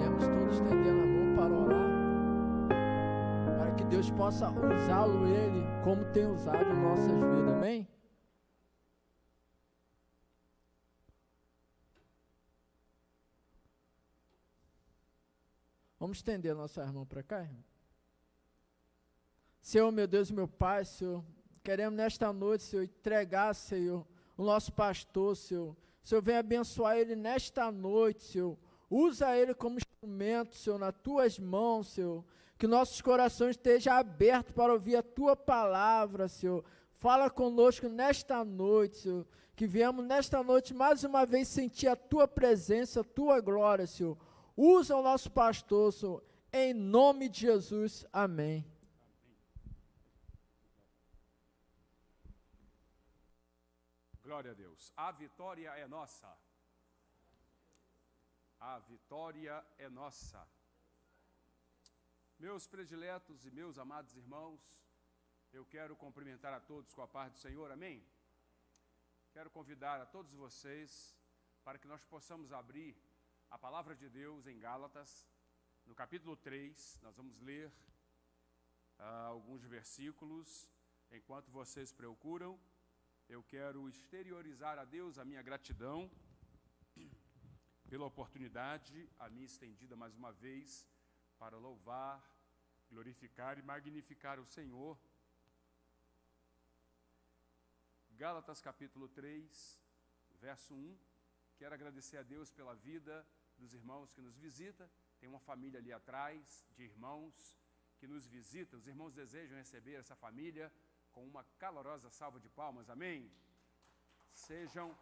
Iremos todos estendendo a mão para orar, para que Deus possa usá-lo, Ele, como tem usado em nossas vidas, amém? Vamos estender nossas mãos para cá, irmão. Senhor, meu Deus e meu Pai, Senhor, queremos nesta noite, Senhor, entregar, Senhor, o nosso pastor, Senhor. Senhor, venha abençoar ele nesta noite, Senhor. Usa ele como instrumento, Senhor, nas tuas mãos, Senhor. Que nossos corações estejam abertos para ouvir a tua palavra, Senhor. Fala conosco nesta noite, Senhor. Que viemos nesta noite mais uma vez sentir a tua presença, a tua glória, Senhor. Usa o nosso pastor, Senhor. Em nome de Jesus. Amém. Glória a Deus. A vitória é nossa. A vitória é nossa. Meus prediletos e meus amados irmãos, eu quero cumprimentar a todos com a paz do Senhor, amém? Quero convidar a todos vocês para que nós possamos abrir a palavra de Deus em Gálatas, no capítulo 3, nós vamos ler alguns versículos. Enquanto vocês procuram, eu quero exteriorizar a Deus a minha gratidão pela oportunidade, a mim estendida mais uma vez, para louvar, glorificar e magnificar o Senhor. Gálatas capítulo 3, verso 1. Quero agradecer a Deus pela vida dos irmãos que nos visitam. Tem uma família ali atrás de irmãos que nos visitam. Os irmãos desejam receber essa família com uma calorosa salva de palmas, amém? Sejam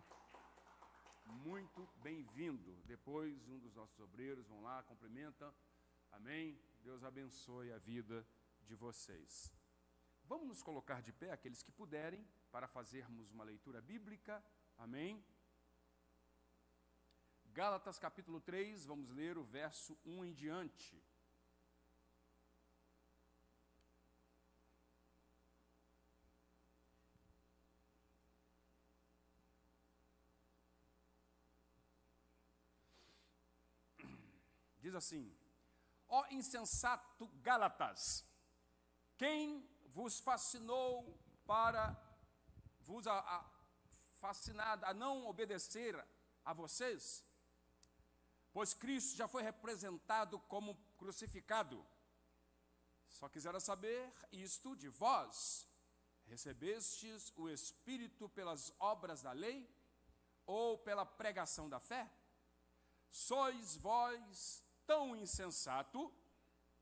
muito bem-vindos. Depois, um dos nossos obreiros vão lá, cumprimentam, amém? Deus abençoe a vida de vocês. Vamos nos colocar de pé, aqueles que puderem, para fazermos uma leitura bíblica, amém? Gálatas capítulo 3, vamos ler o verso 1 em diante. Diz assim: ó insensato Gálatas, quem vos fascinou para vos fascinar a não obedecer a vocês? Pois Cristo já foi representado como crucificado. Só quisera saber isto de vós: recebestes o Espírito pelas obras da lei ou pela pregação da fé? Sois vós tão insensato,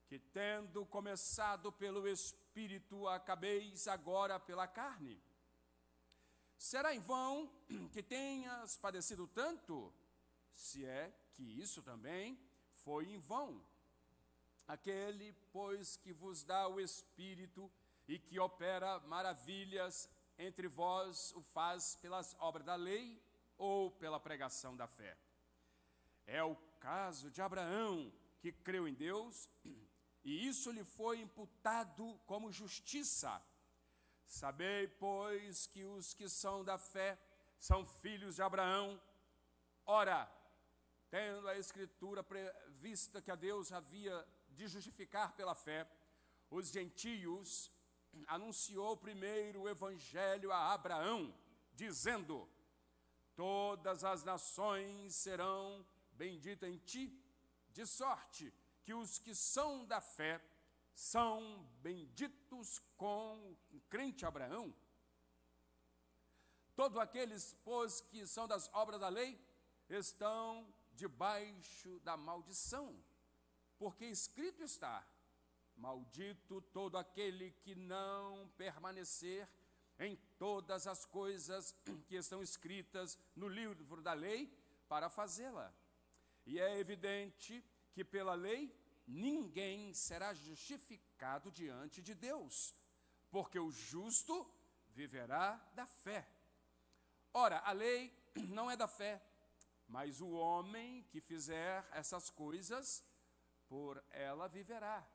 que tendo começado pelo Espírito, acabeis agora pela carne? Será em vão que tenhas padecido tanto, se é que isso também foi em vão? Aquele, pois, que vos dá o Espírito e que opera maravilhas entre vós, o faz pelas obras da lei ou pela pregação da fé? É o caso de Abraão, que creu em Deus, e isso lhe foi imputado como justiça. Sabei, pois, que os que são da fé são filhos de Abraão. Ora, tendo a Escritura prevista que a Deus havia de justificar pela fé os gentios, anunciou primeiro o Evangelho a Abraão, dizendo: todas as nações serão benditas em ti, de sorte que os que são da fé são benditos com o crente Abraão. Todos aqueles, pois, que são das obras da lei, estão debaixo da maldição, porque escrito está: maldito todo aquele que não permanecer em todas as coisas que estão escritas no livro da lei para fazê-la. E é evidente que pela lei ninguém será justificado diante de Deus, porque o justo viverá da fé. Ora, a lei não é da fé, mas o homem que fizer essas coisas, por ela viverá.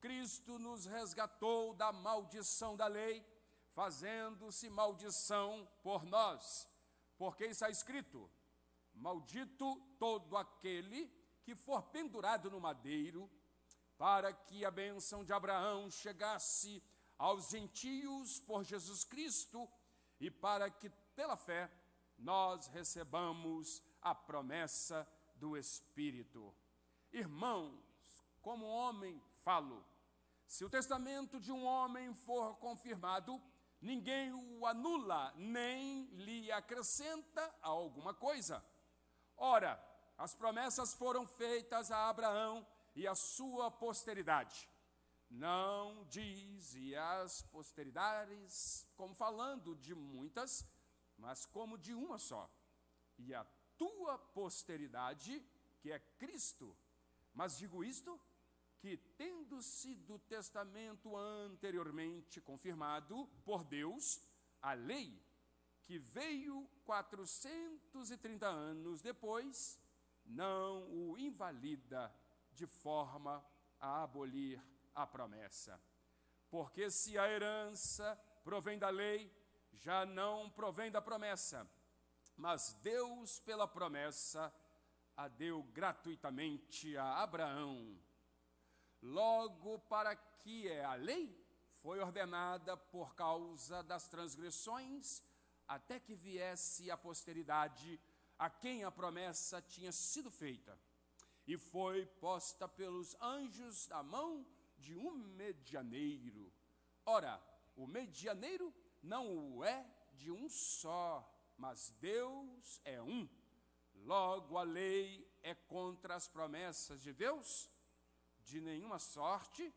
Cristo nos resgatou da maldição da lei, fazendo-se maldição por nós, porque está escrito: maldito todo aquele que for pendurado no madeiro, para que a bênção de Abraão chegasse aos gentios por Jesus Cristo e para que, pela fé, nós recebamos a promessa do Espírito. Irmãos, como homem falo, se o testamento de um homem for confirmado, ninguém o anula, nem lhe acrescenta a alguma coisa. Ora, as promessas foram feitas a Abraão e a sua posteridade. Não diz e as posteridades, como falando de muitas, mas como de uma só. E a tua posteridade, que é Cristo. Mas digo isto, que tendo sido o testamento anteriormente confirmado por Deus, a lei, que veio 430 anos depois, não o invalida de forma a abolir a promessa. Porque se a herança provém da lei, já não provém da promessa, mas Deus, pela promessa, a deu gratuitamente a Abraão. Logo, para que a lei foi ordenada por causa das transgressões, até que viesse a posteridade a quem a promessa tinha sido feita, e foi posta pelos anjos na mão de um medianeiro. Ora, o medianeiro não o é de um só, mas Deus é um. Logo, a lei é contra as promessas de Deus? De nenhuma sorte,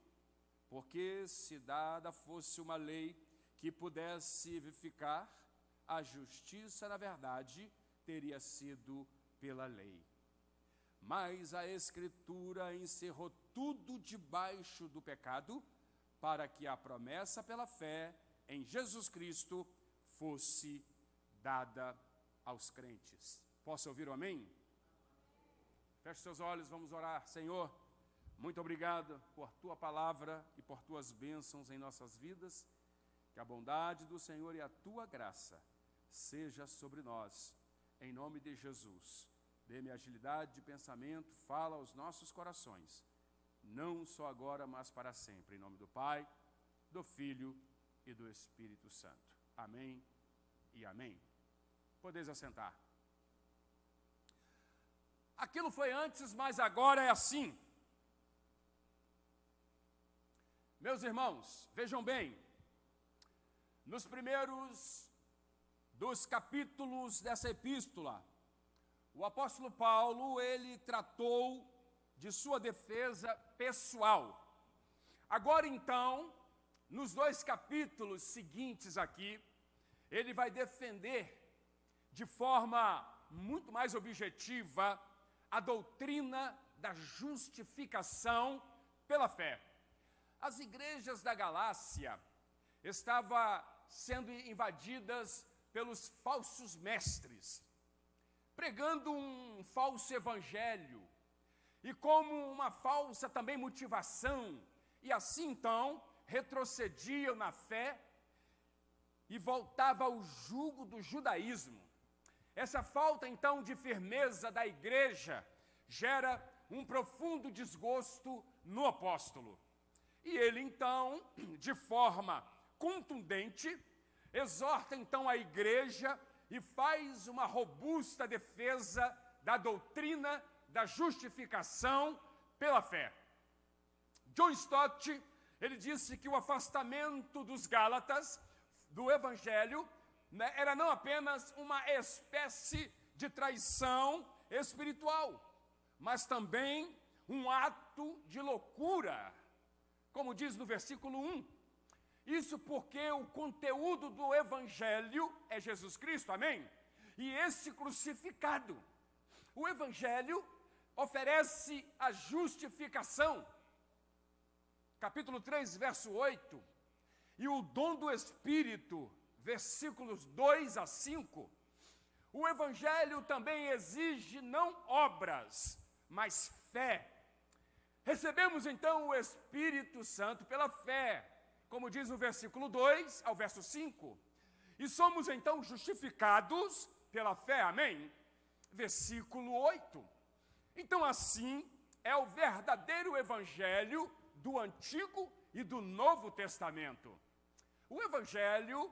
porque se dada fosse uma lei que pudesse vivificar, a justiça, na verdade, teria sido pela lei. Mas a Escritura encerrou tudo debaixo do pecado, para que a promessa pela fé em Jesus Cristo fosse dada aos crentes. Posso ouvir o amém? Feche seus olhos, vamos orar. Senhor, muito obrigado por Tua palavra e por Tuas bênçãos em nossas vidas. Que a bondade do Senhor e a Tua graça seja sobre nós, em nome de Jesus. Dê-me agilidade de pensamento, fala aos nossos corações, não só agora, mas para sempre. Em nome do Pai, do Filho e do Espírito Santo. Amém e amém. Podeis assentar. Aquilo foi antes, mas agora é assim. Meus irmãos, vejam bem, nos primeiros dos capítulos dessa epístola, o apóstolo Paulo, ele tratou de sua defesa pessoal. Agora, então, nos 2 capítulos seguintes aqui, ele vai defender de forma muito mais objetiva a doutrina da justificação pela fé. As igrejas da Galácia estavam sendo invadidas pelos falsos mestres, pregando um falso evangelho e como uma falsa também motivação, e assim então retrocediam na fé e voltava ao jugo do judaísmo. Essa falta então de firmeza da igreja gera um profundo desgosto no apóstolo. E ele então, de forma contundente, exorta então a igreja e faz uma robusta defesa da doutrina da justificação pela fé. John Stott, ele disse que o afastamento dos Gálatas do evangelho, era não apenas uma espécie de traição espiritual, mas também um ato de loucura, como diz no versículo 1. Isso porque o conteúdo do evangelho é Jesus Cristo, amém? E esse crucificado. O evangelho oferece a justificação. Capítulo 3, verso 8. E o dom do Espírito, versículos 2 a 5. O evangelho também exige não obras, mas fé. Recebemos então o Espírito Santo pela fé, como diz o versículo 2 ao verso 5. E somos então justificados pela fé, amém? Versículo 8. Então, assim, é o verdadeiro evangelho do Antigo e do Novo Testamento. O evangelho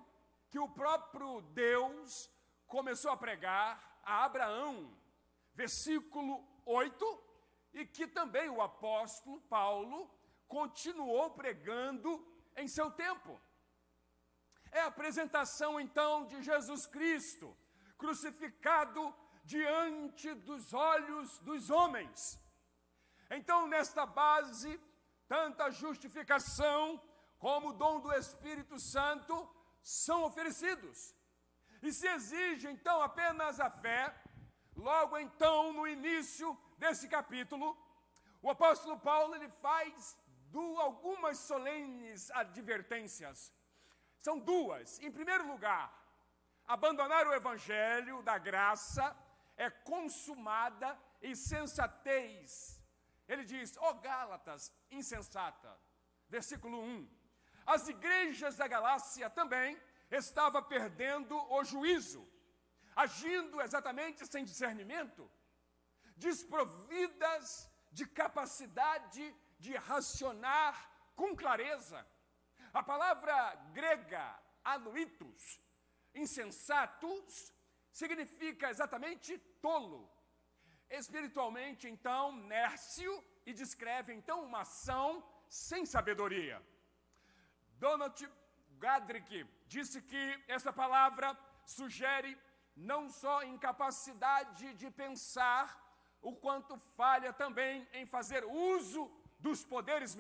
que o próprio Deus começou a pregar a Abraão, versículo 8, e que também o apóstolo Paulo continuou pregando em seu tempo. É a apresentação, então, de Jesus Cristo, crucificado diante dos olhos dos homens. Então, nesta base, tanto a justificação como o dom do Espírito Santo são oferecidos. E se exige, então, apenas a fé, logo então, no início desse capítulo, o apóstolo Paulo ele faz algumas solenes advertências. São duas. Em primeiro lugar, abandonar o evangelho da graça é consumada insensatez. Ele diz, ó Gálatas, insensata. Versículo 1. As igrejas da Galácia também estavam perdendo o juízo, agindo exatamente sem discernimento, desprovidas de capacidade de racionar com clareza. A palavra grega, anuitos, insensatos, significa exatamente tolo. Espiritualmente, então, nércio, e descreve, então, uma ação sem sabedoria. Donald Gadrick disse que essa palavra sugere não só incapacidade de pensar, o quanto falha também em fazer uso dos poderes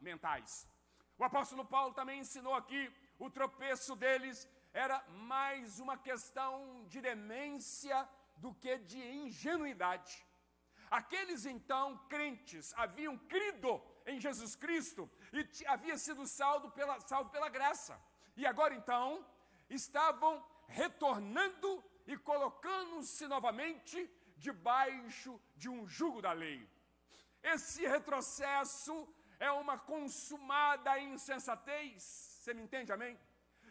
mentais. O apóstolo Paulo também ensinou aqui, o tropeço deles era mais uma questão de demência do que de ingenuidade. Aqueles então crentes haviam crido em Jesus Cristo e havia sido salvo pela graça. E agora então estavam retornando e colocando-se novamente debaixo de um jugo da lei. Esse retrocesso é uma consumada insensatez. Você me entende, amém?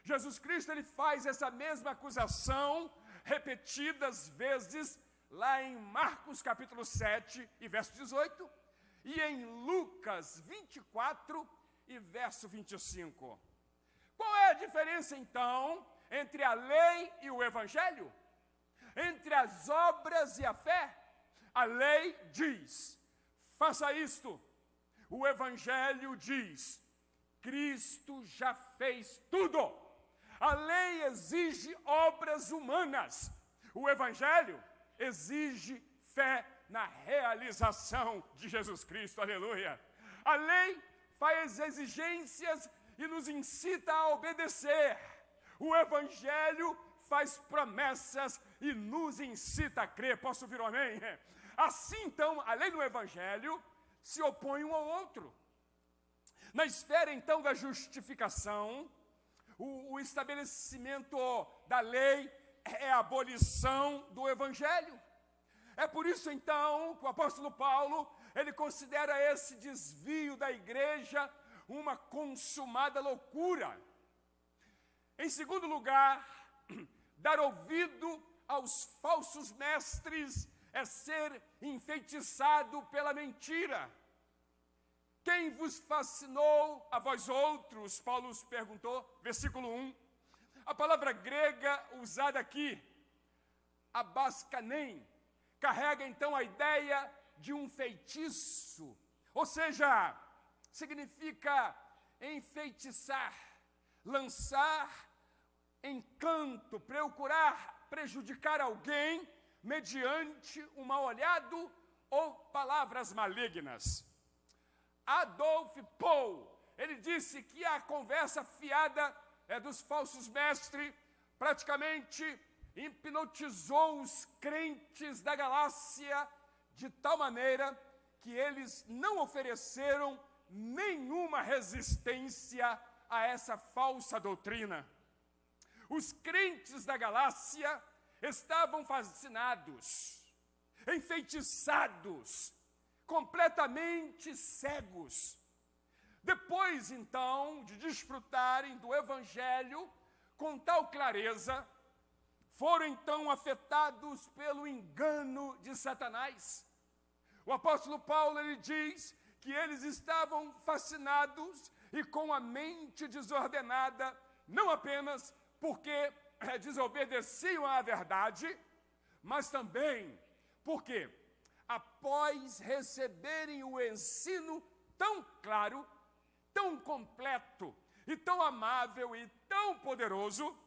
Jesus Cristo ele faz essa mesma acusação repetidas vezes lá em Marcos capítulo 7 e verso 18 e em Lucas 24 e verso 25. Qual é a diferença então entre a lei e o evangelho? Entre as obras e a fé? A lei diz, faça isto. O evangelho diz, Cristo já fez tudo. A lei exige obras humanas. O evangelho exige fé na realização de Jesus Cristo. Aleluia. A lei faz exigências e nos incita a obedecer. O evangelho faz promessas e nos incita a crer. Posso ouvir um amém? Assim, então, a lei do evangelho se opõe um ao outro. Na esfera, então, da justificação, o estabelecimento da lei é a abolição do evangelho. É por isso, então, que o apóstolo Paulo, ele considera esse desvio da igreja uma consumada loucura. Em segundo lugar, dar ouvido aos falsos mestres é ser enfeitiçado pela mentira. Quem vos fascinou a vós outros? Paulo perguntou, versículo 1. A palavra grega usada aqui, abaskanem, carrega então a ideia de um feitiço, ou seja, significa enfeitiçar, lançar encanto, procurar prejudicar alguém mediante um mal-olhado ou palavras malignas. Adolf Paul, ele disse que a conversa fiada dos falsos mestres praticamente hipnotizou os crentes da Galácia de tal maneira que eles não ofereceram nenhuma resistência a essa falsa doutrina. Os crentes da Galácia estavam fascinados, enfeitiçados, completamente cegos. Depois, então, de desfrutarem do evangelho com tal clareza, foram então afetados pelo engano de Satanás. O apóstolo Paulo, ele diz que eles estavam fascinados e com a mente desordenada, não apenas porque desobedeciam à verdade, mas também porque, após receberem o ensino tão claro, tão completo e tão amável e tão poderoso,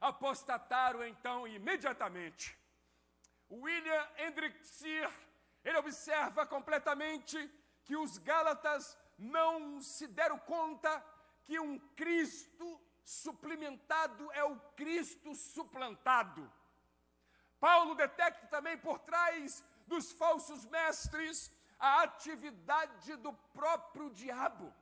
apostataram então imediatamente. William Hendriksen, ele observa completamente que os Gálatas não se deram conta que um Cristo suplementado é o Cristo suplantado. Paulo detecta também por trás dos falsos mestres a atividade do próprio diabo.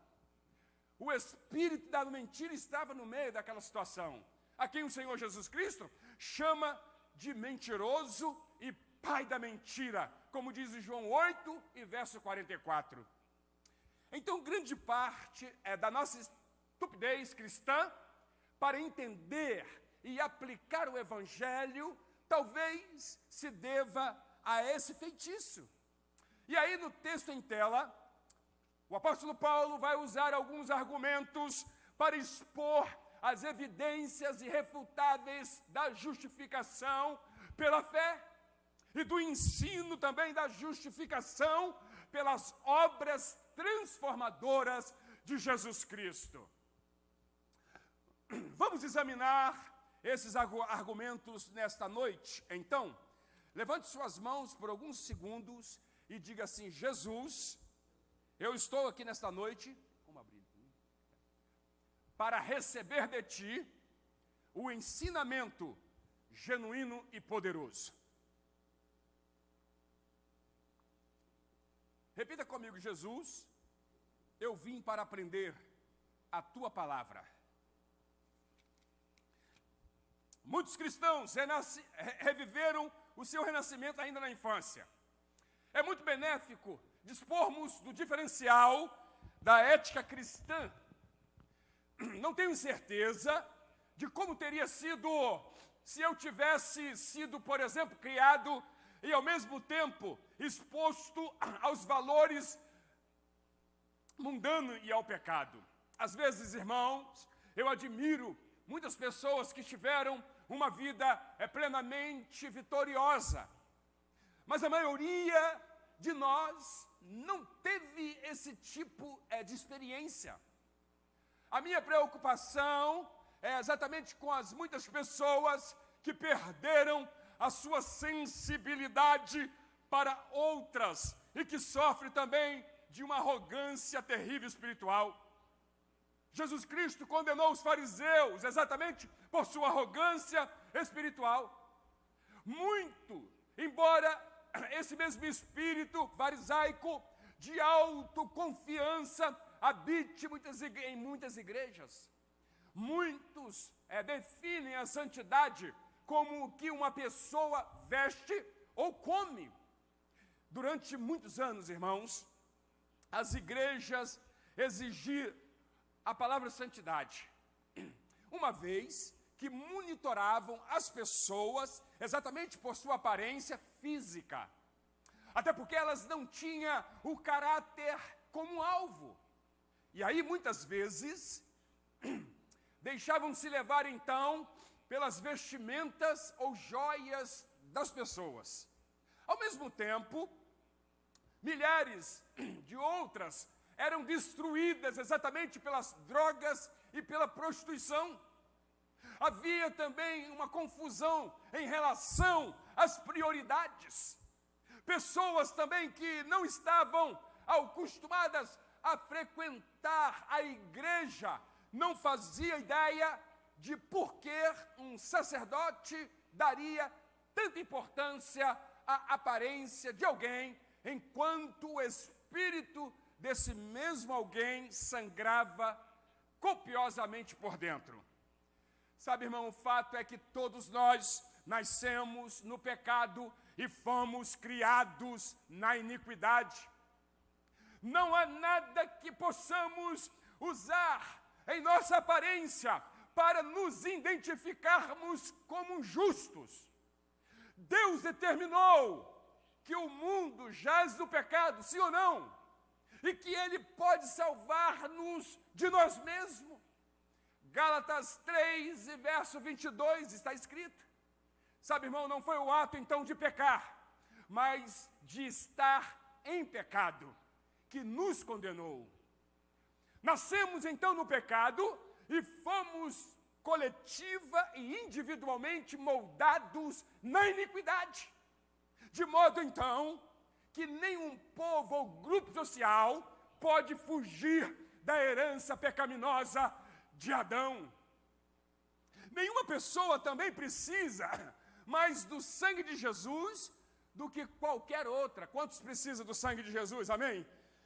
O espírito da mentira estava no meio daquela situação, a quem o Senhor Jesus Cristo chama de mentiroso e pai da mentira, como diz João 8 e verso 44. Então, grande parte da nossa estupidez cristã para entender e aplicar o Evangelho talvez se deva a esse feitiço. E aí, no texto em tela, o apóstolo Paulo vai usar alguns argumentos para expor as evidências irrefutáveis da justificação pela fé e do ensino também da justificação pelas obras transformadoras de Jesus Cristo. Vamos examinar esses argumentos nesta noite. Então, levante suas mãos por alguns segundos e diga assim: Jesus, eu estou aqui nesta noite para receber de ti o ensinamento genuíno e poderoso. Repita comigo: Jesus, eu vim para aprender a tua palavra. Muitos cristãos reviveram o seu renascimento ainda na infância. É muito benéfico dispormos do diferencial da ética cristã. Não tenho certeza de como teria sido se eu tivesse sido, por exemplo, criado e ao mesmo tempo exposto aos valores mundanos e ao pecado. Às vezes, irmãos, eu admiro muitas pessoas que tiveram uma vida plenamente vitoriosa, mas a maioria de nós não teve esse tipo de experiência. A minha preocupação é exatamente com as muitas pessoas que perderam a sua sensibilidade para outras e que sofrem também de uma arrogância terrível espiritual. Jesus Cristo condenou os fariseus exatamente por sua arrogância espiritual. Muito, embora esse mesmo espírito farisaico de autoconfiança habite em muitas igrejas. Muitos definem a santidade como o que uma pessoa veste ou come. Durante muitos anos, irmãos, as igrejas exigiram a palavra santidade, uma vez que monitoravam as pessoas exatamente por sua aparência física, até porque elas não tinham o caráter como alvo. E aí, muitas vezes, deixavam-se levar, então, pelas vestimentas ou joias das pessoas. Ao mesmo tempo, milhares de outras eram destruídas exatamente pelas drogas e pela prostituição. Havia também uma confusão em relação às prioridades. Pessoas também que não estavam acostumadas a frequentar a igreja não faziam ideia de por que um sacerdote daria tanta importância à aparência de alguém, enquanto o espírito desse mesmo alguém sangrava copiosamente por dentro. Sabe, irmão, o fato é que todos nós nascemos no pecado e fomos criados na iniquidade. Não há nada que possamos usar em nossa aparência para nos identificarmos como justos. Deus determinou que o mundo jaz no pecado, sim ou não? E que ele pode salvar-nos de nós mesmos. Gálatas 3, e verso 22, está escrito. Sabe, irmão, não foi o ato então de pecar, mas de estar em pecado, que nos condenou. Nascemos então no pecado e fomos coletiva e individualmente moldados na iniquidade. De modo então que nenhum povo ou grupo social pode fugir da herança pecaminosa de Adão. Nenhuma pessoa também precisa mais do sangue de Jesus do que qualquer outra. Quantos precisam do sangue de Jesus? Amém?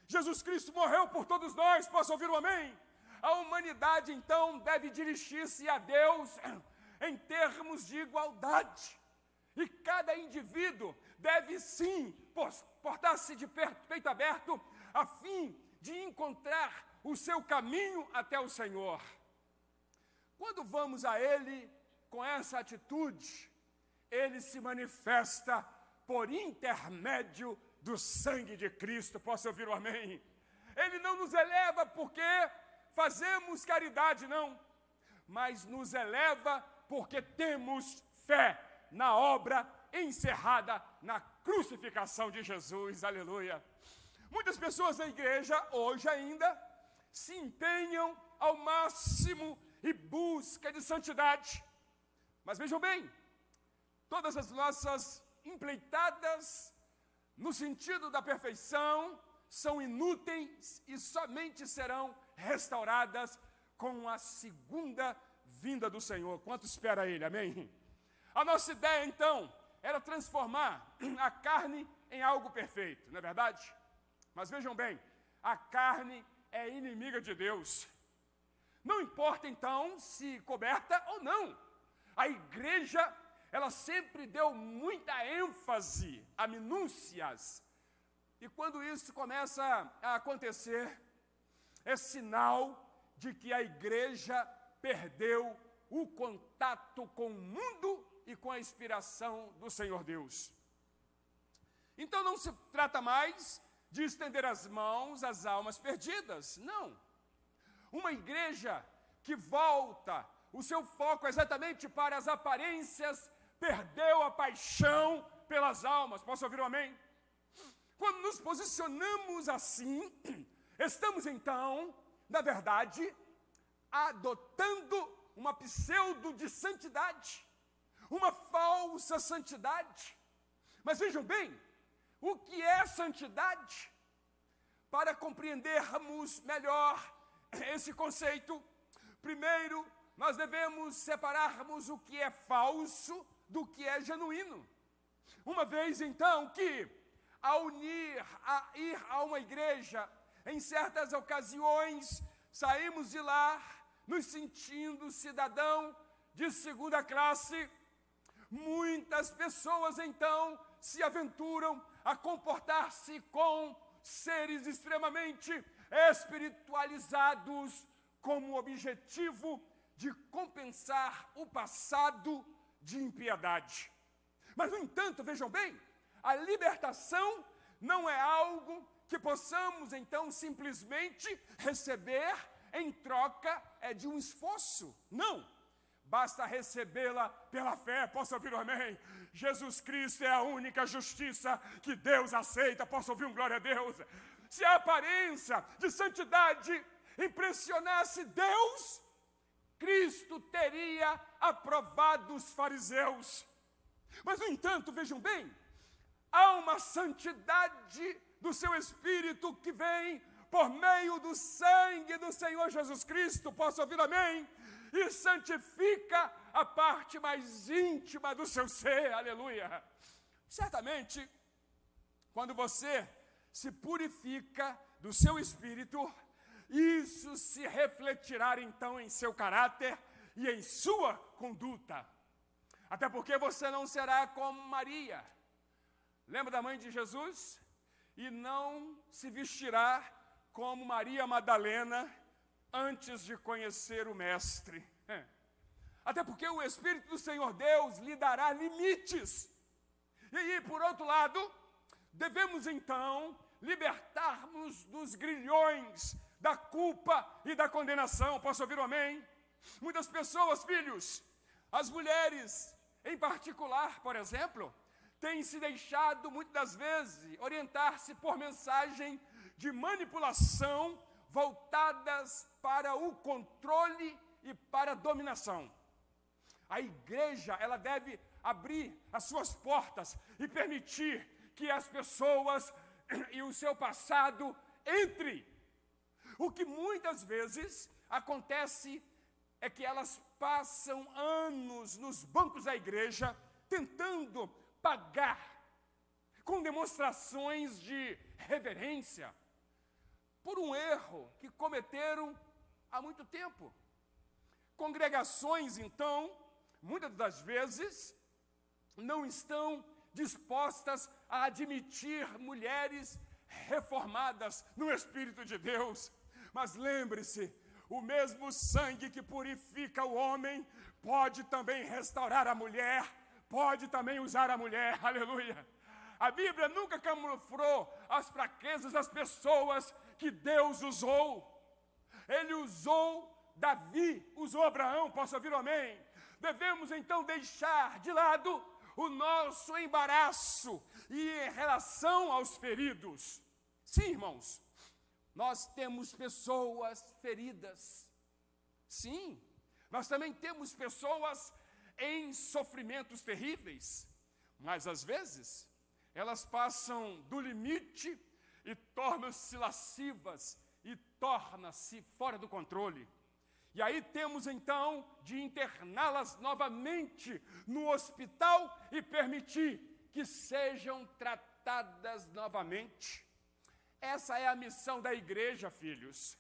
Jesus Cristo morreu por todos nós, posso ouvir um amém? A humanidade, então, deve dirigir-se a Deus em termos de igualdade. E cada indivíduo deve, sim, portar-se de peito aberto, a fim de encontrar o seu caminho até o Senhor. Quando vamos a Ele com essa atitude, Ele se manifesta por intermédio do sangue de Cristo. Posso ouvir um amém? Ele não nos eleva porque fazemos caridade, não, mas nos eleva porque temos fé na obra encerrada na crucificação de Jesus, aleluia. Muitas pessoas da igreja, hoje ainda, se empenham ao máximo e busca de santidade. Mas vejam bem, todas as nossas empleitadas no sentido da perfeição são inúteis e somente serão restauradas com a segunda vinda do Senhor. Quanto espera Ele? Amém? A nossa ideia, então, era transformar a carne em algo perfeito, não é verdade? Mas vejam bem, a carne é inimiga de Deus. Não importa, então, se coberta ou não. A igreja, ela sempre deu muita ênfase a minúcias. E quando isso começa a acontecer, é sinal de que a igreja perdeu o contato com o mundo e com a inspiração do Senhor Deus. Então não se trata mais de estender as mãos às almas perdidas, não. Uma igreja que volta o seu foco exatamente para as aparências, perdeu a paixão pelas almas. Posso ouvir um amém? Quando nos posicionamos assim, estamos então, na verdade, adotando uma pseudo de santidade, uma falsa santidade. Mas vejam bem, o que é santidade? Para compreendermos melhor esse conceito, primeiro nós devemos separarmos o que é falso do que é genuíno. Uma vez então que, ao ir a uma igreja, em certas ocasiões, saímos de lá nos sentindo cidadão de segunda classe, muitas pessoas então se aventuram a comportar-se com seres extremamente espiritualizados, como objetivo de compensar o passado de impiedade. Mas, no entanto, vejam bem, a libertação não é algo que possamos, então, simplesmente receber em troca de um esforço. Não, basta recebê-la pela fé. Posso ouvir um amém? Jesus Cristo é a única justiça que Deus aceita. Posso ouvir um glória a Deus? Se a aparência de santidade impressionasse Deus, Cristo teria aprovado os fariseus. Mas, no entanto, vejam bem, há uma santidade do seu Espírito que vem por meio do sangue do Senhor Jesus Cristo. Posso ouvir amém? E santifica a parte mais íntima do seu ser, aleluia. Certamente, quando você se purifica do seu espírito, isso se refletirá então em seu caráter e em sua conduta. Até porque você não será como Maria, lembra da mãe de Jesus? E não se vestirá como Maria Madalena antes de conhecer o Mestre. Até porque o Espírito do Senhor Deus lhe dará limites. E aí, por outro lado, Devemos então libertarmos dos grilhões da culpa e da condenação. Posso ouvir um amém? Muitas pessoas, filhos, as mulheres em particular, por exemplo, têm se deixado muitas das vezes orientar-se por mensagem de manipulação voltadas para o controle e para a dominação. A igreja, ela deve abrir as suas portas e permitir que as pessoas e o seu passado entre. O que muitas vezes acontece é que elas passam anos nos bancos da igreja tentando pagar com demonstrações de reverência por um erro que cometeram há muito tempo. Congregações, então, muitas das vezes, não estão dispostas a admitir mulheres reformadas no Espírito de Deus. Mas lembre-se, o mesmo sangue que purifica o homem pode também restaurar a mulher, pode também usar a mulher, aleluia. A Bíblia nunca camuflou as fraquezas das pessoas que Deus usou. Ele usou Davi, usou Abraão, posso ouvir um amém? Devemos então deixar de lado o nosso embaraço e em relação aos feridos. Sim, irmãos, nós temos pessoas feridas. Sim, nós também temos pessoas em sofrimentos terríveis, mas às vezes elas passam do limite e tornam-se lascivas e tornam-se fora do controle. E aí temos então de interná-las novamente no hospital e permitir que sejam tratadas novamente. Essa é a missão da igreja, filhos.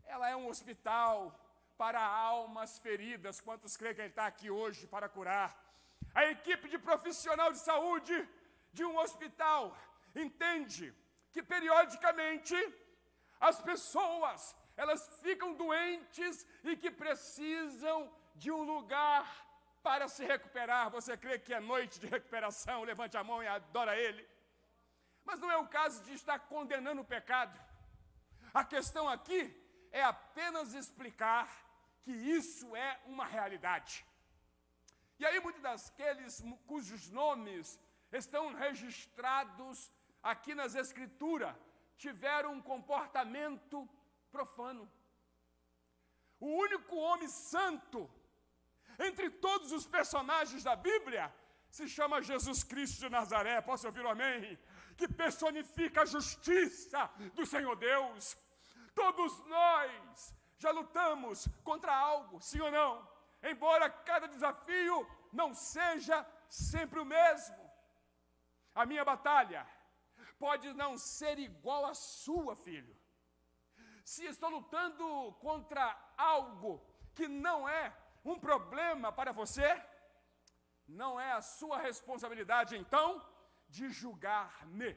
Ela é um hospital para almas feridas. Quantos creem que ele está aqui hoje para curar? A equipe de profissional de saúde de um hospital entende que periodicamente as pessoas, elas ficam doentes e que precisam de um lugar para se recuperar. Você crê que é noite de recuperação? Levante a mão e adora Ele. Mas não é o caso de estar condenando o pecado. A questão aqui é apenas explicar que isso é uma realidade. E aí muitos daqueles cujos nomes estão registrados aqui nas Escrituras tiveram um comportamento profano. O único homem santo entre todos os personagens da Bíblia se chama Jesus Cristo de Nazaré. Posso ouvir um amém? Que personifica a justiça do Senhor Deus. Todos nós já lutamos contra algo, sim ou não? Embora cada desafio não seja sempre o mesmo. A minha batalha pode não ser igual à sua, filho. Se estou lutando contra algo que não é um problema para você, não é a sua responsabilidade, então, de julgar-me.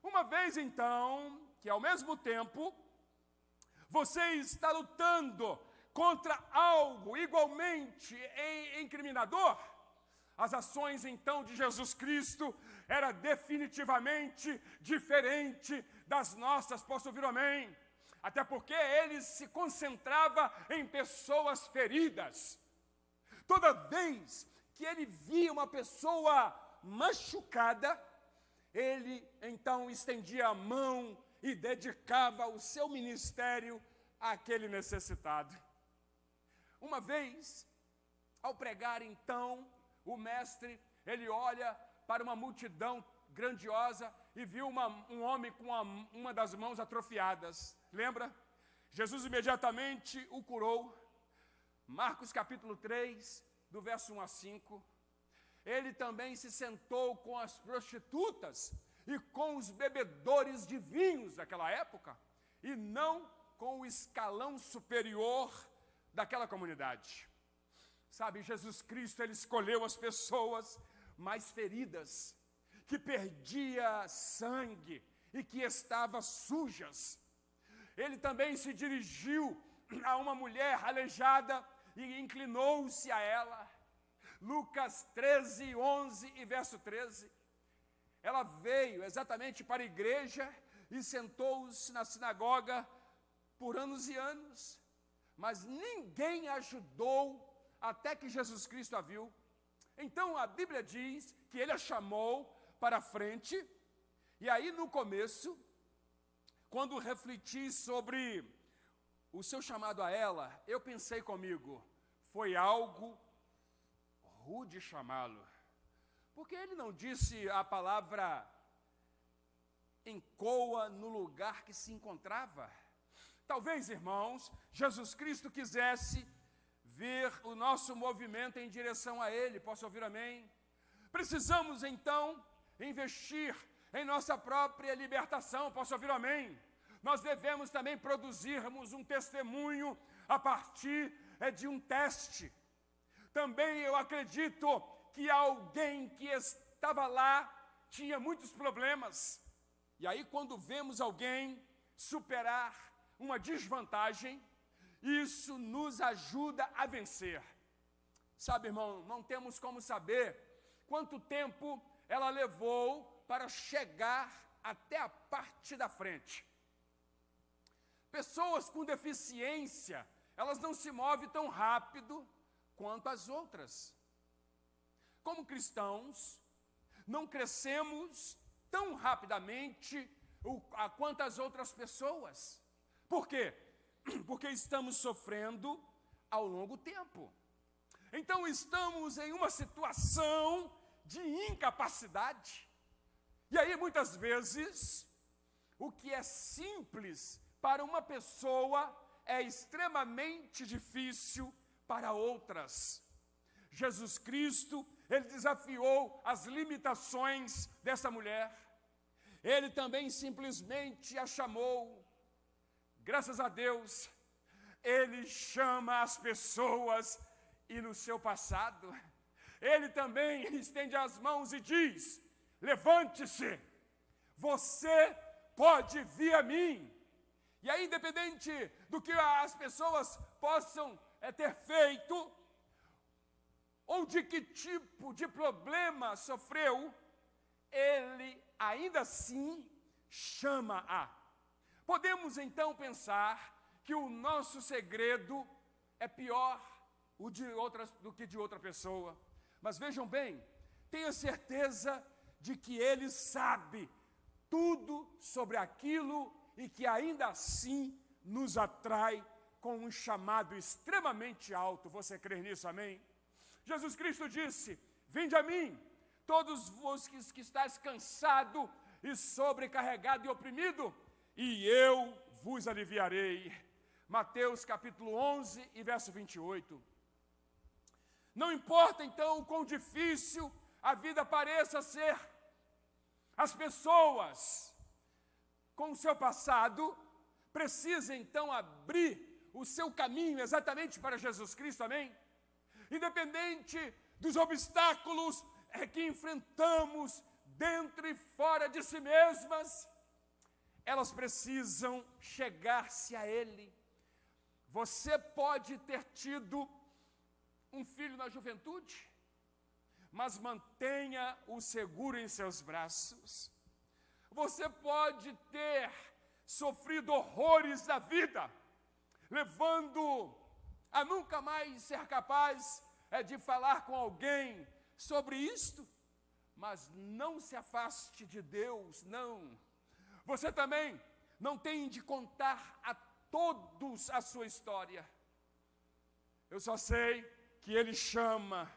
Uma vez, então, que ao mesmo tempo, você está lutando contra algo igualmente incriminador, as ações, então, de Jesus Cristo era definitivamente diferente das nossas. Posso ouvir um amém? Até porque ele se concentrava em pessoas feridas. Toda vez que ele via uma pessoa machucada, ele então estendia a mão e dedicava o seu ministério àquele necessitado. Uma vez, ao pregar então, o mestre, ele olha para uma multidão grandiosa e viu um homem com uma das mãos atrofiadas. Lembra? Jesus imediatamente o curou. Marcos capítulo 3, do verso 1 a 5. Ele também se sentou com as prostitutas e com os bebedores de vinhos daquela época, e não com o escalão superior daquela comunidade. Sabe, Jesus Cristo, ele escolheu as pessoas mais feridas, que perdia sangue e que estavam sujas. Ele também se dirigiu a uma mulher aleijada e inclinou-se a ela. Lucas 13, 11 e verso 13. ela veio exatamente para a igreja e sentou-se na sinagoga por anos e anos, mas ninguém ajudou até que Jesus Cristo a viu. Então a Bíblia diz que ele a chamou para a frente, e aí no começo, quando refleti sobre o seu chamado a ela, eu pensei comigo, foi algo rude chamá-lo, porque ele não disse a palavra encoa no lugar que se encontrava. Talvez, irmãos, Jesus Cristo quisesse ver o nosso movimento em direção a Ele. Posso ouvir amém? Precisamos, então, investir em nossa própria libertação. Posso ouvir amém? Nós devemos também produzirmos um testemunho a partir de um teste. Também eu acredito que alguém que estava lá tinha muitos problemas. E aí, quando vemos alguém superar uma desvantagem, isso nos ajuda a vencer. Sabe, irmão, não temos como saber quanto tempo ela levou para chegar até a parte da frente. Pessoas com deficiência, elas não se movem tão rápido quanto as outras. Como cristãos, não crescemos tão rapidamente quanto as outras pessoas. Por quê? Porque estamos sofrendo ao longo tempo. Então estamos em uma situação de incapacidade. E aí muitas vezes, o que é simples para uma pessoa é extremamente difícil para outras. Jesus Cristo, ele desafiou as limitações dessa mulher. Ele também simplesmente a chamou. Graças a Deus, ele chama as pessoas e no seu passado, ele também estende as mãos e diz, levante-se, você pode vir a mim. E aí, independente do que as pessoas possam ter feito, ou de que tipo de problema sofreu, ele ainda assim chama-a. Podemos então pensar que o nosso segredo é pior do que de outra pessoa. Mas vejam bem, tenha certeza de que ele sabe tudo sobre aquilo e que ainda assim nos atrai com um chamado extremamente alto. Você crê nisso, amém? Jesus Cristo disse, vinde a mim, todos vós que estáis cansado e sobrecarregado e oprimido, e eu vos aliviarei. Mateus capítulo 11 e verso 28. Não importa então o quão difícil a vida pareça ser, as pessoas com o seu passado precisam então abrir o seu caminho exatamente para Jesus Cristo, amém? Independente dos obstáculos que enfrentamos dentro e fora de si mesmas, elas precisam chegar-se a Ele. Você pode ter tido um filho na juventude, mas mantenha-o seguro em seus braços. Você pode ter sofrido horrores da vida, levando a nunca mais ser capaz de falar com alguém sobre isto, mas não se afaste de Deus, não. Você também não tem de contar a todos a sua história. Eu só sei que Ele chama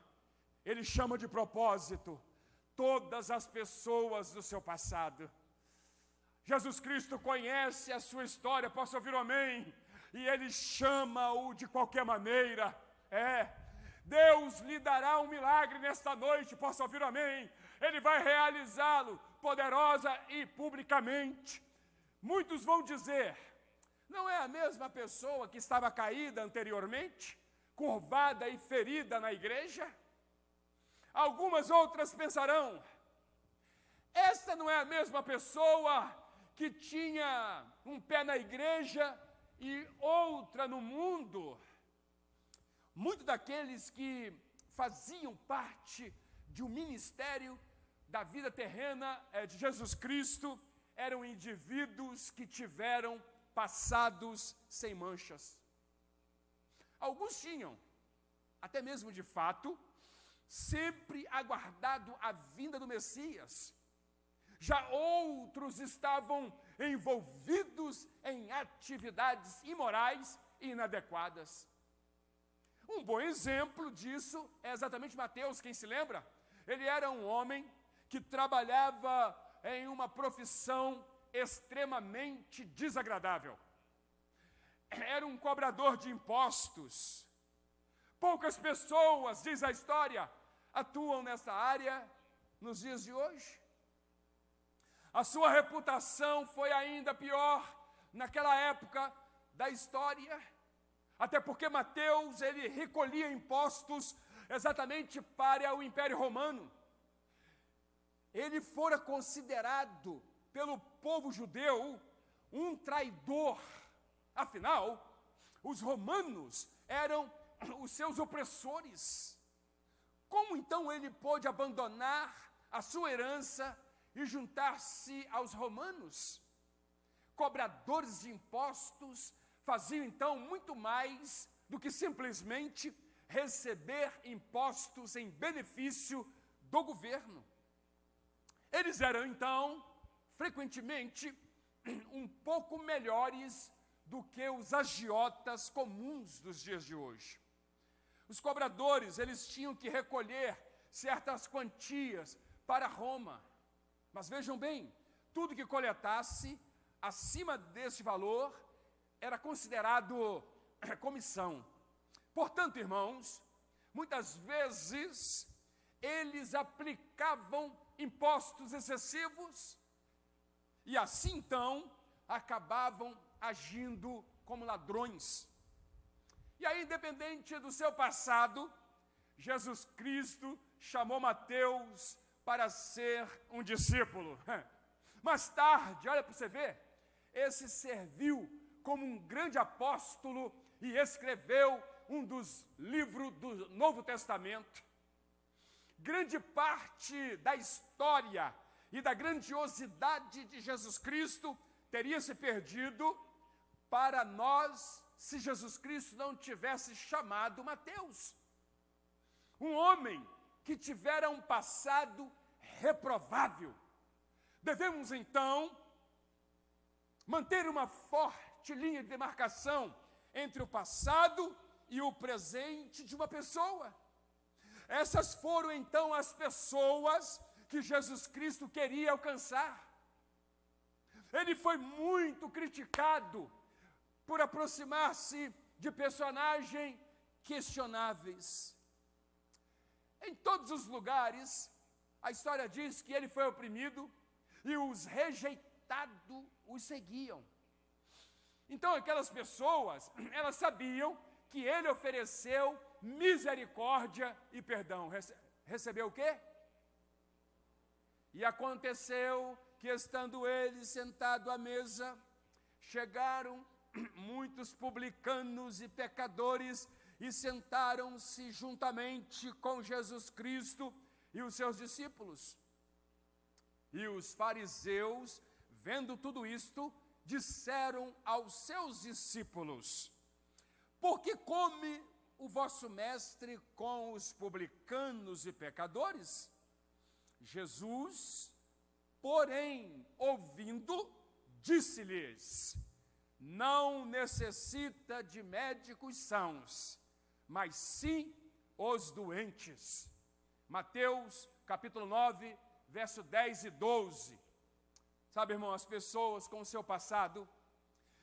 de propósito todas as pessoas do seu passado. Jesus Cristo conhece a sua história, posso ouvir um amém? E Ele chama-o de qualquer maneira. Deus lhe dará um milagre nesta noite, posso ouvir um amém? Ele vai realizá-lo poderosa e publicamente. Muitos vão dizer, não é a mesma pessoa que estava caída anteriormente, curvada e ferida na igreja? Algumas outras pensarão, esta não é a mesma pessoa que tinha um pé na igreja e outra no mundo? Muitos daqueles que faziam parte de um ministério da vida terrena de Jesus Cristo eram indivíduos que tiveram passados sem manchas. Alguns tinham, até mesmo de fato, sempre aguardado a vinda do Messias. Já outros estavam envolvidos em atividades imorais e inadequadas. Um bom exemplo disso é exatamente Mateus, quem se lembra? Ele era um homem que trabalhava em uma profissão extremamente desagradável. Era um cobrador de impostos. Poucas pessoas, diz a história, atuam nessa área nos dias de hoje. A sua reputação foi ainda pior naquela época da história, até porque Mateus, ele recolhia impostos exatamente para o Império Romano. Ele fora considerado pelo povo judeu um traidor. Afinal, os romanos eram os seus opressores. Como então ele pôde abandonar a sua herança e juntar-se aos romanos? Cobradores de impostos faziam então muito mais do que simplesmente receber impostos em benefício do governo. Eles eram então, frequentemente, um pouco melhores do que os agiotas comuns dos dias de hoje. Os cobradores, eles tinham que recolher certas quantias para Roma. Mas vejam bem, tudo que coletasse acima desse valor era considerado comissão. Portanto, irmãos, muitas vezes eles aplicavam impostos excessivos e assim então acabavam agindo como ladrões. E aí, independente do seu passado, Jesus Cristo chamou Mateus para ser um discípulo. Mais tarde, olha para você ver, esse serviu como um grande apóstolo e escreveu um dos livros do Novo Testamento. Grande parte da história e da grandiosidade de Jesus Cristo teria se perdido para nós se Jesus Cristo não tivesse chamado Mateus. Um homem que tivera um passado reprovável. Devemos então manter uma forte linha de demarcação entre o passado e o presente de uma pessoa. Essas foram então as pessoas que Jesus Cristo queria alcançar. Ele foi muito criticado por aproximar-se de personagens questionáveis. Em todos os lugares, a história diz que ele foi oprimido e os rejeitados o seguiam. Então aquelas pessoas, elas sabiam que ele ofereceu misericórdia e perdão. Recebeu o quê? E aconteceu que, estando ele sentado à mesa, chegaram muitos publicanos e pecadores e sentaram-se juntamente com Jesus Cristo e os seus discípulos. E os fariseus, vendo tudo isto, disseram aos seus discípulos: por que come o vosso mestre com os publicanos e pecadores? Jesus, porém, ouvindo, disse-lhes: não necessita de médicos sãos, mas sim os doentes. Mateus capítulo 9, verso 10 e 12. Sabe, irmão, as pessoas com o seu passado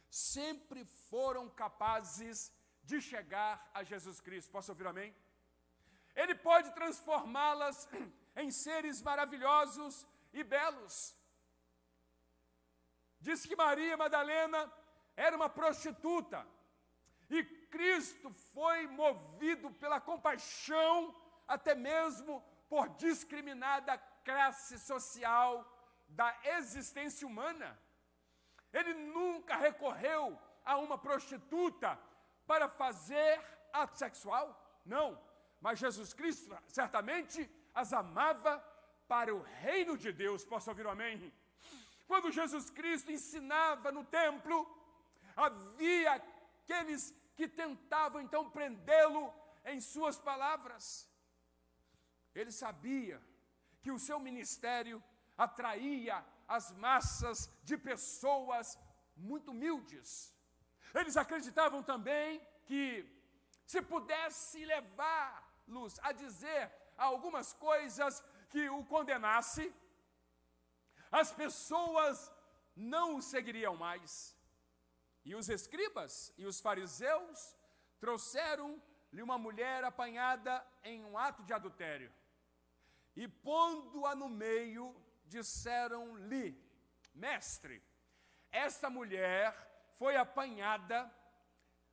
sempre foram capazes de chegar a Jesus Cristo. Posso ouvir amém? Ele pode transformá-las em seres maravilhosos e belos. Diz que Maria Madalena era uma prostituta e Cristo foi movido pela compaixão, até mesmo por discriminada classe social da existência humana. Ele nunca recorreu a uma prostituta para fazer ato sexual, não. Mas Jesus Cristo certamente as amava para o reino de Deus. Posso ouvir um amém? Quando Jesus Cristo ensinava no templo, havia aqueles que tentavam então prendê-lo em suas palavras. Ele sabia que o seu ministério atraía as massas de pessoas muito humildes. Eles acreditavam também que, se pudesse levá-los a dizer algumas coisas que o condenasse, as pessoas não o seguiriam mais. E os escribas e os fariseus trouxeram-lhe uma mulher apanhada em um ato de adultério. E pondo-a no meio, disseram-lhe: Mestre, esta mulher foi apanhada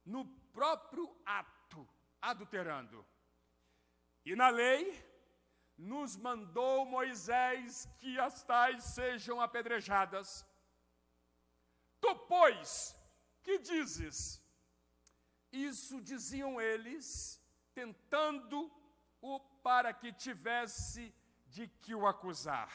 no próprio ato, adulterando. E na lei nos mandou Moisés que as tais sejam apedrejadas. Tu, pois, que dizes? Isso diziam eles, tentando-o para que tivesse de que o acusar.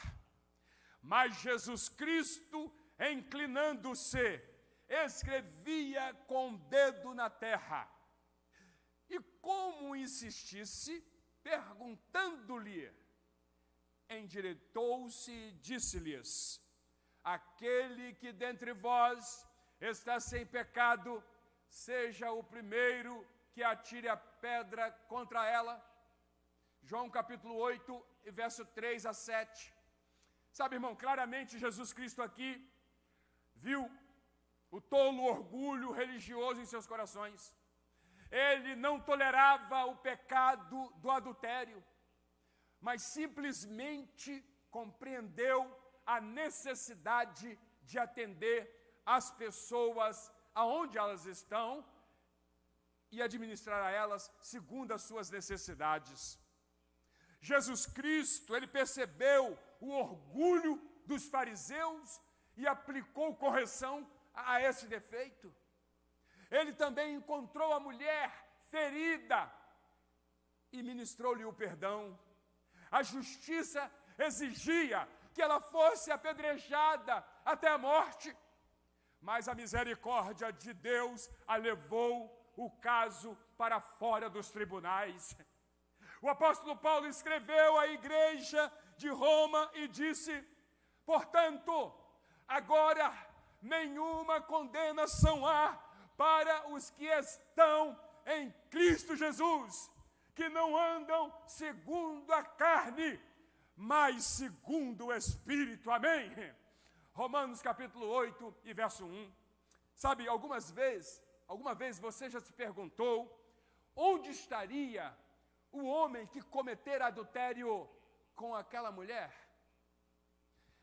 Mas Jesus Cristo, inclinando-se, escrevia com o dedo na terra. E como insistisse, perguntando-lhe, endireitou-se e disse-lhes: aquele que dentre vós está sem pecado, seja o primeiro que atire a pedra contra ela. João capítulo 8, verso 3 a 7. Sabe, irmão, claramente Jesus Cristo aqui viu o tolo orgulho religioso em seus corações. Ele não tolerava o pecado do adultério, mas simplesmente compreendeu a necessidade de atender as pessoas aonde elas estão e administrar a elas segundo as suas necessidades. Jesus Cristo, ele percebeu o orgulho dos fariseus e aplicou correção a esse defeito. Ele também encontrou a mulher ferida e ministrou-lhe o perdão. A justiça exigia que ela fosse apedrejada até a morte, mas a misericórdia de Deus a levou o caso para fora dos tribunais. O apóstolo Paulo escreveu à igreja de Roma e disse: portanto, agora nenhuma condenação há para os que estão em Cristo Jesus, que não andam segundo a carne, mas segundo o Espírito. Amém? Romanos capítulo 8 e verso 1. Sabe, alguma vez você já se perguntou onde estaria o homem que cometer adultério com aquela mulher?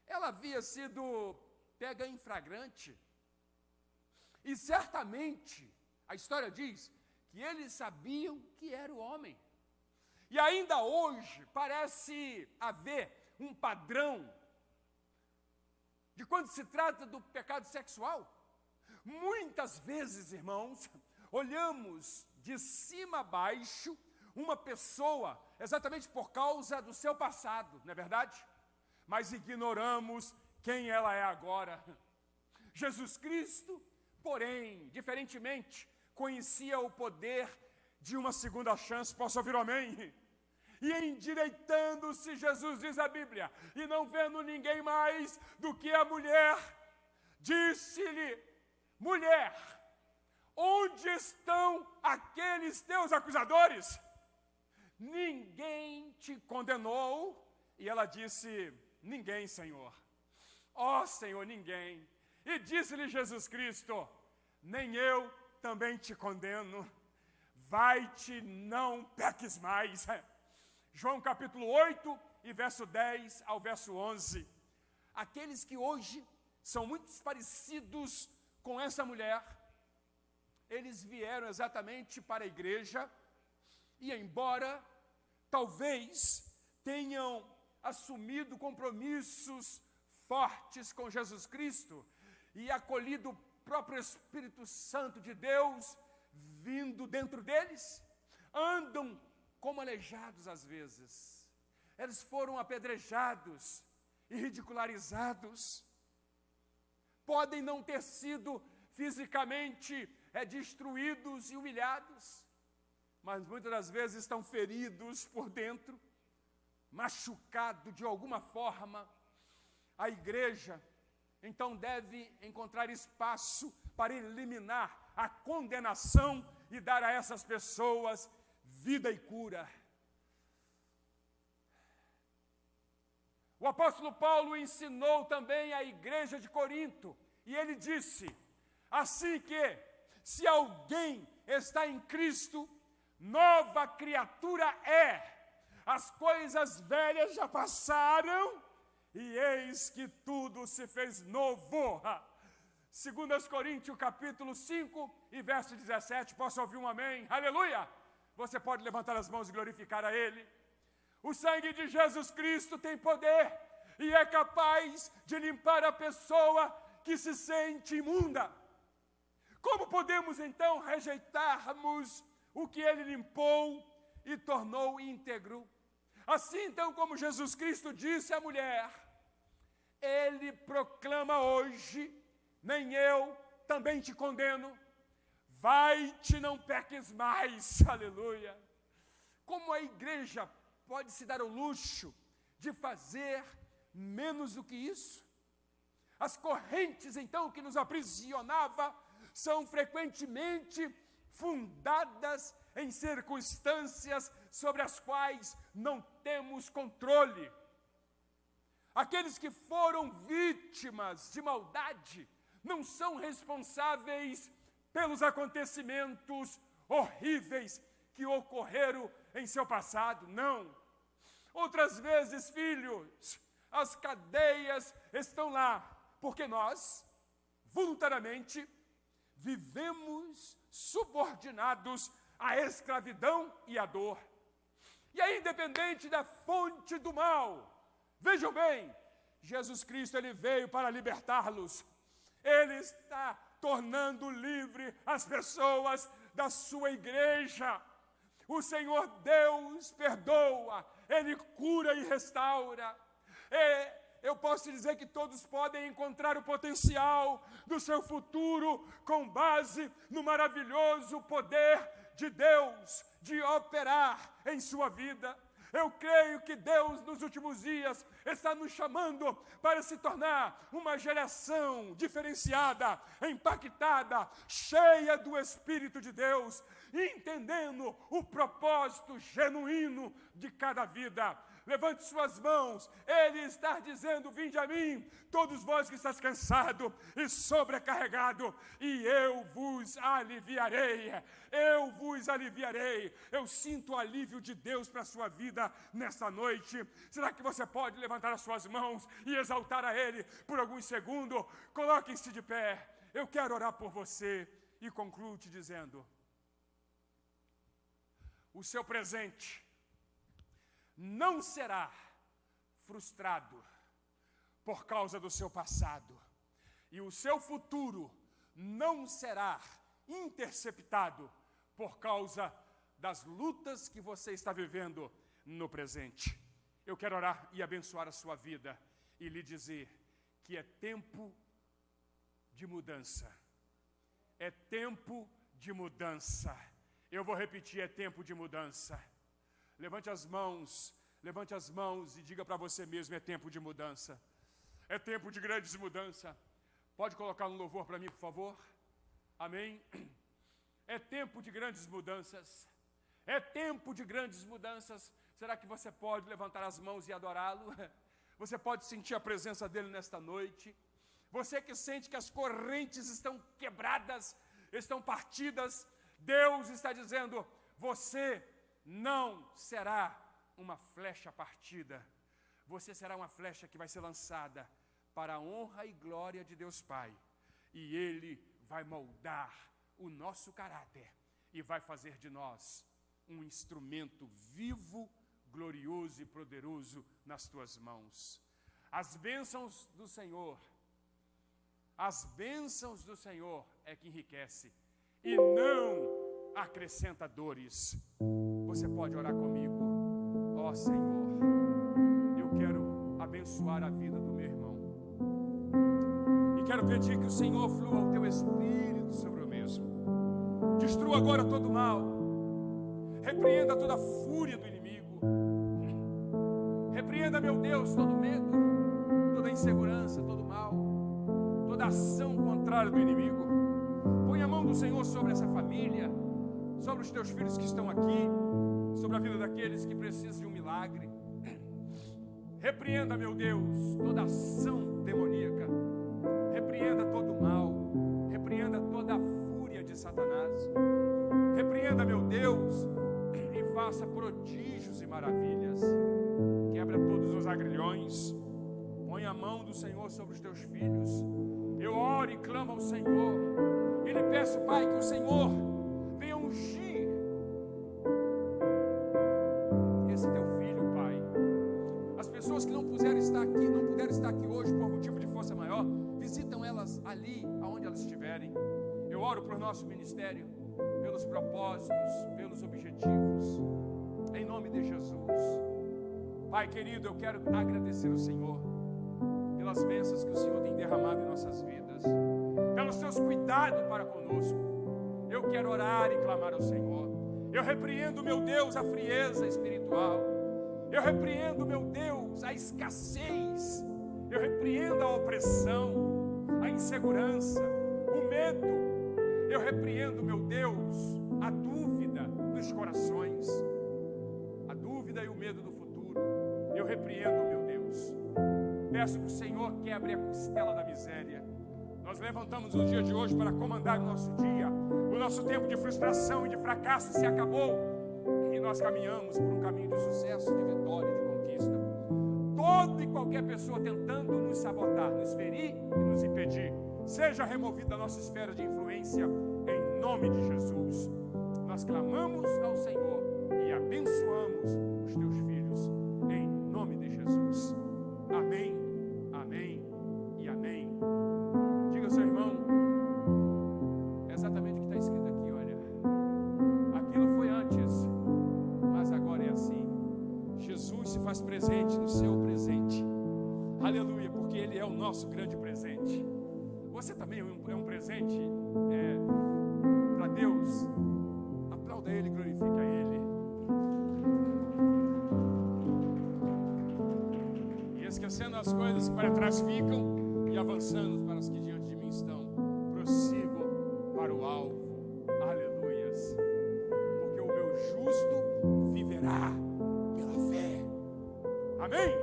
Ela havia sido pega em flagrante. E certamente, a história diz que eles sabiam que era o homem. E ainda hoje parece haver um padrão de quando se trata do pecado sexual. Muitas vezes, irmãos, olhamos de cima a baixo uma pessoa exatamente por causa do seu passado, não é verdade? Mas ignoramos quem ela é agora. Jesus Cristo, porém, diferentemente, conhecia o poder de uma segunda chance. Posso ouvir um amém? E endireitando-se, Jesus diz a Bíblia, e não vendo ninguém mais do que a mulher, disse-lhe: mulher, onde estão aqueles teus acusadores? Ninguém te condenou? E ela disse: ninguém, Senhor. Ó Senhor, ninguém. E disse-lhe Jesus Cristo: nem eu também te condeno. Vai-te, não peques mais. João capítulo 8 e verso 10 ao verso 11. Aqueles que hoje são muito parecidos com essa mulher, eles vieram exatamente para a igreja e, embora talvez tenham assumido compromissos fortes com Jesus Cristo e acolhido o próprio Espírito Santo de Deus vindo dentro deles, andam como aleijados às vezes. eles foram apedrejados e ridicularizados. Podem não ter sido fisicamente destruídos e humilhados, mas muitas das vezes estão feridos por dentro, machucados de alguma forma. A igreja, então, deve encontrar espaço para eliminar a condenação e dar a essas pessoas vida e cura. O apóstolo Paulo ensinou também à igreja de Corinto, e ele disse, assim que, se alguém está em Cristo, nova criatura é. As coisas velhas já passaram, e eis que tudo se fez novo. 2 Coríntios capítulo 5 e verso 17, posso ouvir um amém? Aleluia! Você pode levantar as mãos e glorificar a Ele. O sangue de Jesus Cristo tem poder e é capaz de limpar a pessoa que se sente imunda. Como podemos então rejeitarmos o que Ele limpou e tornou íntegro? Assim então como Jesus Cristo disse à mulher, Ele proclama hoje, nem eu também te condeno, vai-te, não peques mais, aleluia. Como a igreja pode se dar o luxo de fazer menos do que isso? As correntes, então, que nos aprisionava, são frequentemente fundadas em circunstâncias sobre as quais não temos controle. Aqueles que foram vítimas de maldade não são responsáveis pelos acontecimentos horríveis que ocorreram em seu passado, não. Outras vezes, filhos, as cadeias estão lá, porque nós, voluntariamente, vivemos subordinados à escravidão e à dor. E aí, independente da fonte do mal, vejam bem, Jesus Cristo, Ele veio para libertá-los. Ele está tornando livre as pessoas da sua igreja. O Senhor Deus perdoa, Ele cura e restaura. Eu posso dizer que todos podem encontrar o potencial do seu futuro com base no maravilhoso poder de Deus de operar em sua vida. Eu creio que Deus, nos últimos dias, está nos chamando para se tornar uma geração diferenciada, impactada, cheia do Espírito de Deus, entendendo o propósito genuíno de cada vida. Levante suas mãos, Ele está dizendo, vinde a mim, todos vós que estáis cansados e sobrecarregados, e eu vos aliviarei, eu vos aliviarei. Eu sinto o alívio de Deus para a sua vida nesta noite. Será que você pode levantar as suas mãos e exaltar a Ele por alguns segundos? Coloquem-se de pé, eu quero orar por você e concluo te dizendo, o seu presente não será frustrado por causa do seu passado, e o seu futuro não será interceptado por causa das lutas que você está vivendo no presente. Eu quero orar e abençoar a sua vida e lhe dizer que é tempo de mudança. É tempo de mudança. Eu vou repetir, é tempo de mudança. Levante as mãos e diga para você mesmo, é tempo de mudança. É tempo de grandes mudanças. Pode colocar um louvor para mim, por favor? Amém? É tempo de grandes mudanças. É tempo de grandes mudanças. Será que você pode levantar as mãos e adorá-lo? Você pode sentir a presença dele nesta noite? Você que sente que as correntes estão quebradas, estão partidas, Deus está dizendo, você não será uma flecha partida, você será uma flecha que vai ser lançada para a honra e glória de Deus Pai, e Ele vai moldar o nosso caráter e vai fazer de nós um instrumento vivo, glorioso e poderoso nas tuas mãos. As bênçãos do Senhor é que enriquece e não acrescenta dores. Você pode orar comigo? Ó Senhor, eu quero abençoar a vida do meu irmão. E quero pedir que o Senhor flua o teu Espírito sobre o mesmo. Destrua agora todo o mal. Repreenda toda a fúria do inimigo. Repreenda, meu Deus, todo medo, toda insegurança, todo mal, toda ação contrária do inimigo. Põe a mão do Senhor sobre essa família, sobre os teus filhos que estão aqui, sobre a vida daqueles que precisam de um milagre. Repreenda, meu Deus, toda ação demoníaca. Repreenda todo o mal. Repreenda toda a fúria de Satanás. Repreenda, meu Deus, e faça prodígios e maravilhas. Quebra todos os agrilhões. Põe a mão do Senhor sobre os teus filhos. Eu oro e clamo ao Senhor. E lhe peço, Pai, que o Senhor venha ungir esse teu filho, Pai. As pessoas que não puderam estar aqui hoje por motivo de força maior, visitam elas ali, aonde elas estiverem. Eu oro por nosso ministério, pelos propósitos, pelos objetivos, em nome de Jesus. Pai querido, eu quero agradecer ao Senhor pelas bênçãos que o Senhor tem derramado em nossas vidas, pelos teus cuidados para conosco. Eu quero orar e clamar ao Senhor. Eu repreendo, meu Deus, a frieza espiritual. Eu repreendo, meu Deus, a escassez. Eu repreendo a opressão, a insegurança, o medo. Eu repreendo, meu Deus, a dúvida dos corações, a dúvida e o medo do futuro. Eu repreendo, meu Deus. Peço que o Senhor quebre a costela da miséria. Nós levantamos o dia de hoje para comandar o nosso dia. O nosso tempo de frustração e de fracasso se acabou. E nós caminhamos por um caminho de sucesso, de vitória, de conquista. Toda e qualquer pessoa tentando nos sabotar, nos ferir e nos impedir, seja removida da nossa esfera de influência, em nome de Jesus. Nós clamamos ao Senhor e abençoamos os teus filhos, em nome de Jesus. Amém, amém e amém. Diga ao seu irmão, é exatamente o que está escrito aqui, olha. Aquilo foi antes, mas agora é assim. Jesus se faz presente no seu presente. Aleluia, porque Ele é o nosso grande presente. Você também é um presente para Deus. Aplauda Ele, glorifique a Ele. E esquecendo as coisas que para trás ficam e avançando para as que diante de mim estão, prossigo para o alvo. Aleluias. Porque o meu justo viverá pela fé. Amém?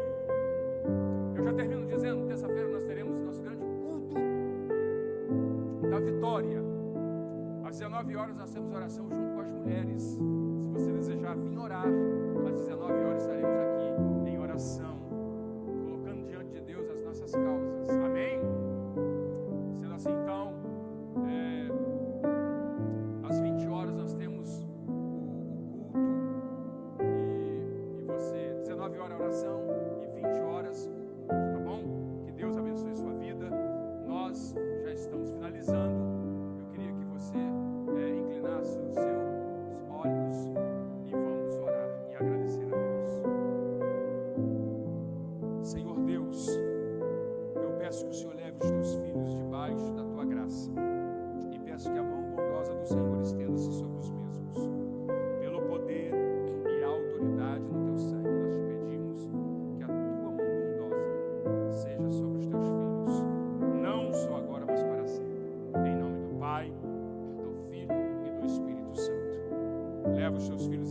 Eu já termino dizendo, terça-feira nós teremos nosso grande culto da vitória. Às 19 horas nós temos oração junto com as mulheres. Se você desejar vir orar, às 19 horas estaremos aqui em oração, colocando diante de Deus as nossas causas. Amém? Sendo assim, então, às 20 horas nós temos o culto e você, 19 horas a oração e 20 horas o culto, tá bom? Que Deus abençoe sua vida. Nós já estamos finalizando. Eu queria que você inclinasse os seus olhos e vamos orar e agradecer a Deus. Senhor Deus, eu peço que o Senhor leve os teus filhos debaixo da tua graça e peço que a mão bondosa do Senhor estenda-se sobre os mesmos. Pelo poder e a autoridade no teu sangue, nós te pedimos que a tua mão bondosa seja sobre os teus filhos, não só agora, mas para sempre. Em nome do Pai, do Filho e do Espírito Santo. Leva os teus filhos